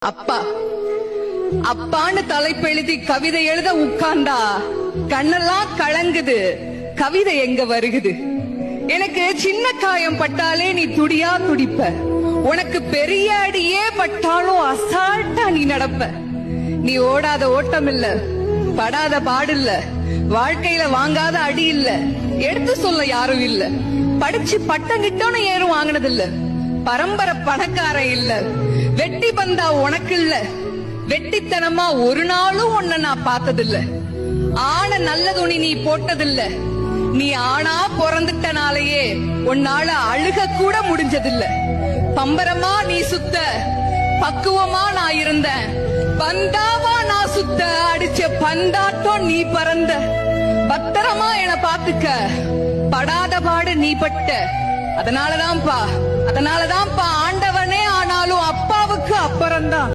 அப்பா அப்பான்னு தலைப்பெழுதி கவிதை எழுத உட்கார்ந்தா கண்ணெல்லாம் கலங்குது. கவிதை எங்க வருகுது? எனக்கு சின்ன காயம் பட்டாலே நீ துடியா துடிப்ப. உனக்கு பெரிய அடியே பட்டாலும் அசால்ட்டா நீ நடப்ப. நீ ஓடாத ஓட்டம் இல்ல, படாத பாடு இல்ல, வாழ்க்கையில வாங்காத அடி இல்ல, எடுத்து சொல்ல யாரும் இல்ல. படிச்சு பட்டம் கிட்டோன்னு ஏறும் வாங்கினது இல்ல. பரம்பரை பணக்கார இல்ல. வெட்டி பந்தா உனக்கு இல்ல. வெட்டித்தனமா ஒரு நாளும் உன்ன நான் பார்த்ததில்ல. ஆன நல்ல துணி நீ போட்டதில்ல. நீ ஆனா பிறந்துட்டனாலேயே உன்னால அழுக கூட முடிஞ்சதில்ல. பம்பரமா நீ சுத்த, பக்குவமா நான் இருந்த, பந்தாவா நான் சுத்த, அடிச்ச பந்தாட்டம் நீ பறந்த. பத்திரமா என பாத்துக்க, படாத பாடு நீ பட்ட. அதனாலதான்ப்பா ஆண்டவனே ஆனாலும் அப்பாவுக்கு அப்புறம்தான்.